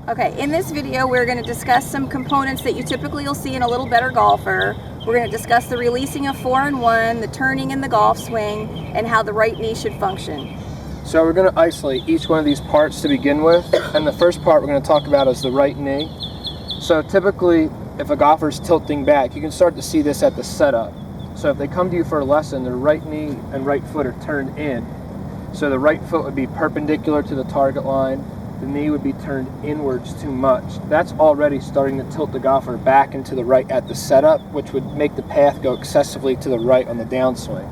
Okay, in this video we're going to discuss some components that you typically will see in a little better golfer. We're going to discuss the releasing of 4-in-1, the turning in the golf swing, and how the right knee should function. So we're going to isolate each one of these parts to begin with, and the first part we're going to talk about is the right knee. So typically, if a golfer's tilting back, you can start to see this at the setup. So if they come to you for a lesson, their right knee and right foot are turned in. So the right foot would be perpendicular to the target line, the knee would be turned inwards too much. That's already starting to tilt the golfer back into the right at the setup, which would make the path go excessively to the right on the downswing.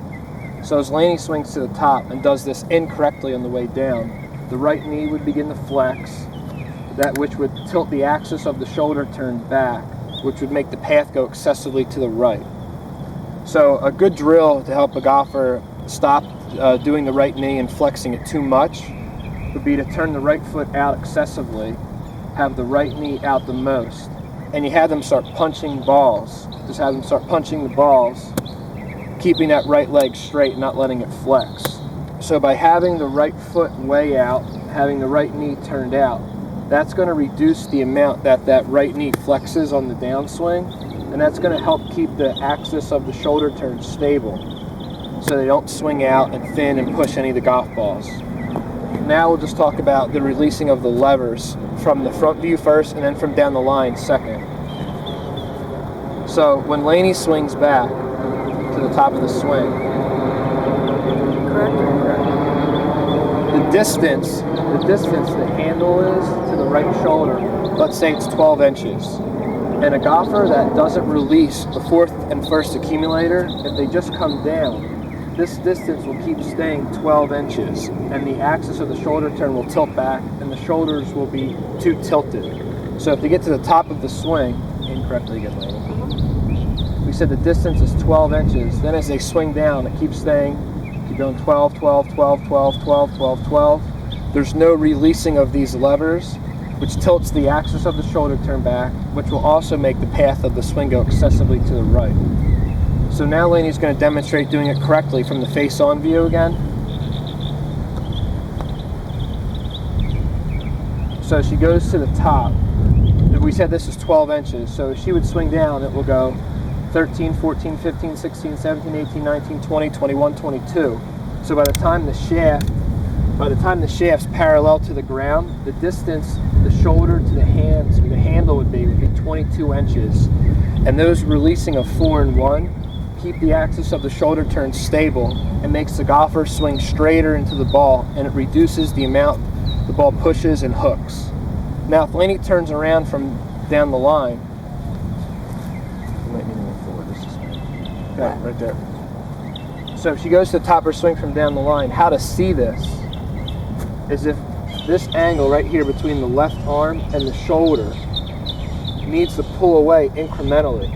So as Laney swings to the top and does this incorrectly on the way down, the right knee would begin to flex, that which would tilt the axis of the shoulder turned back, which would make the path go excessively to the right. So a good drill to help a golfer stop doing the right knee and flexing it too much would be to turn the right foot out excessively, have the right knee out the most, and you have them start punching balls. Just have them start punching the balls, keeping that right leg straight, not letting it flex. So by having the right foot way out, having the right knee turned out, that's going to reduce the amount that right knee flexes on the downswing, and that's going to help keep the axis of the shoulder turn stable so they don't swing out and thin and push any of the golf balls. Now we'll just talk about the releasing of the levers from the front view first and then from down the line second. So when Laney swings back to the top of the swing, the distance the handle is to the right shoulder, let's say it's 12 inches. And a golfer that doesn't release the fourth and first accumulator, if they just come down, this distance will keep staying 12 inches, and the axis of the shoulder turn will tilt back, and the shoulders will be too tilted. So if they get to the top of the swing, incorrectly again, Laney. We said the distance is 12 inches. Then as they swing down, it keeps staying, keep going 12, 12, 12, 12, 12, 12, 12. There's no releasing of these levers, which tilts the axis of the shoulder turn back, which will also make the path of the swing go excessively to the right. So now Laney's going to demonstrate doing it correctly from the face-on view again. So she goes to the top. We said this is 12 inches, so she would swing down, it will go 13, 14, 15, 16, 17, 18, 19, 20, 21, 22. So by the time the shaft's parallel to the ground, the distance the shoulder to the handle would be 22 inches. And those releasing of 4-in-1 keep the axis of the shoulder turn stable and makes the golfer swing straighter into the ball, and it reduces the amount the ball pushes and hooks. Now if Laney turns around from down the line, okay, right there. So if she goes to the top of her swing from down the line, how to see this is if this angle right here between the left arm and the shoulder needs to pull away incrementally.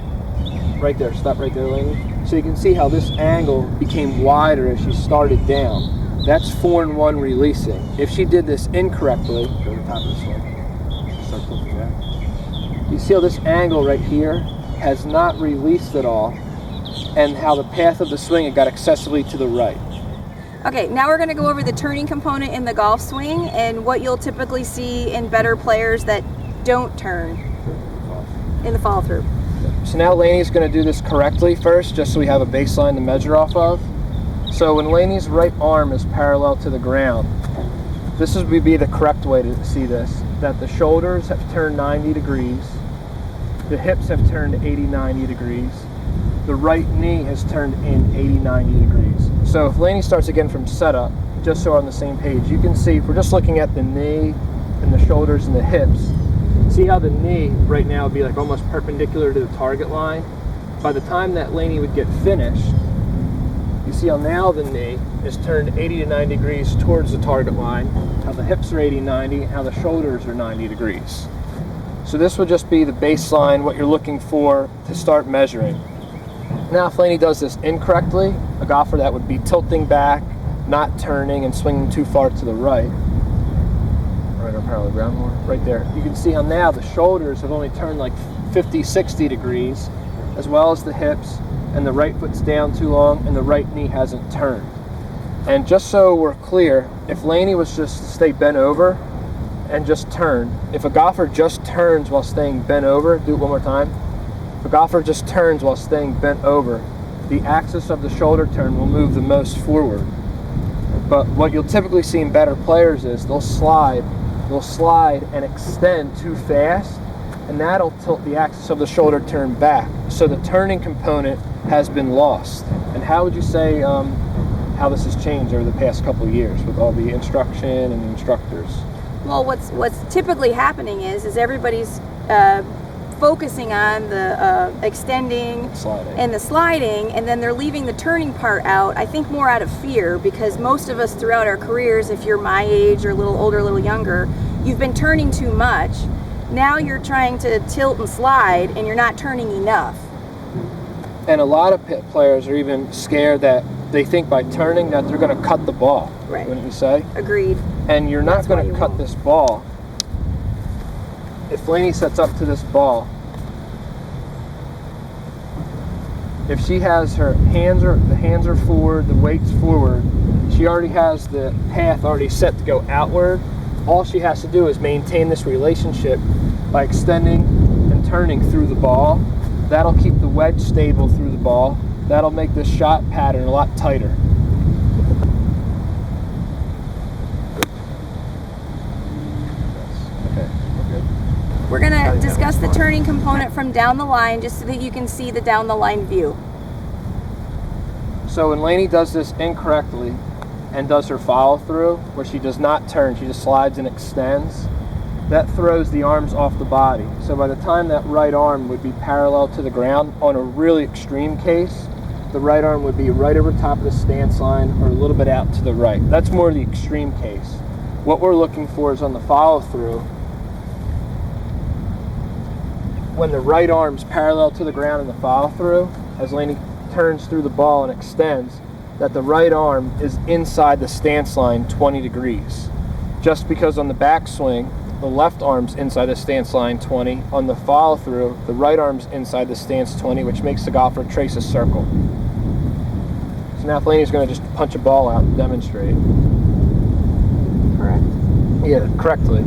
Right there, stop right there, Laney. So you can see how this angle became wider as she started down. That's 4-in-1 releasing. If she did this incorrectly, go to the top of the swing, start tilting back. You see how this angle right here has not released at all, and how the path of the swing it got excessively to the right. Okay, now we're going to go over the turning component in the golf swing and what you'll typically see in better players that don't turn in the follow through. So now Laney's going to do this correctly first, just so we have a baseline to measure off of. So when Laney's right arm is parallel to the ground, this would be the correct way to see this, that the shoulders have turned 90 degrees, the hips have turned 80-90 degrees, the right knee has turned in 80-90 degrees. So if Laney starts again from setup, just so we're on the same page, you can see if we're just looking at the knee and the shoulders and the hips, see how the knee right now would be like almost perpendicular to the target line. By the time that Laney would get finished, you see how now the knee is turned 80 to 90 degrees towards the target line, how the hips are 80-90, how the shoulders are 90 degrees. So this would just be the baseline, what you're looking for to start measuring. Now if Laney does this incorrectly, a golfer that would be tilting back, not turning and swinging too far to the right, right on parallel ground more, right there. You can see how now the shoulders have only turned like 50-60 degrees, as well as the hips, and the right foot's down too long and the right knee hasn't turned. And just so we're clear, if Laney was just to stay bent over and just turn. If a golfer just turns while staying bent over, do it one more time. If a golfer just turns while staying bent over, the axis of the shoulder turn will move the most forward. But what you'll typically see in better players is they'll slide and extend too fast, and that'll tilt the axis of the shoulder turn back. So the turning component has been lost. And how would you say how this has changed over the past couple of years with all the instruction and the instructors? Well, what's typically happening is everybody's focusing on the extending Sliding. and the sliding, and then they're leaving the turning part out, I think more out of fear, because most of us throughout our careers, if you're my age or a little older, a little younger, you've been turning too much. Now you're trying to tilt and slide and you're not turning enough. And a lot of players are even scared that they think by turning that they're going to cut the ball, Right. wouldn't you say? Agreed. And you're not That's why going to you cut won't. this ball. If Lainey sets up to this ball, if she has the hands are forward, the weight's forward, she already has the path already set to go outward. All she has to do is maintain this relationship by extending and turning through the ball. That'll keep the wedge stable through the ball. That'll make this shot pattern a lot tighter. Okay, we're good. We're going to discuss the turning component from down the line just so that you can see the down the line view. So when Lainey does this incorrectly and does her follow through, where she does not turn, she just slides and extends, that throws the arms off the body. So by the time that right arm would be parallel to the ground, on a really extreme case, the right arm would be right over top of the stance line or a little bit out to the right. That's more the extreme case. What we're looking for is on the follow through, when the right arm's parallel to the ground in the follow through, as Lainey turns through the ball and extends, that the right arm is inside the stance line 20 degrees. Just because on the backswing, the left arm's inside the stance line 20, on the follow through, the right arm's inside the stance 20, which makes the golfer trace a circle. So now if Lainey's going to just punch a ball out and demonstrate. Correct. Yeah, correctly.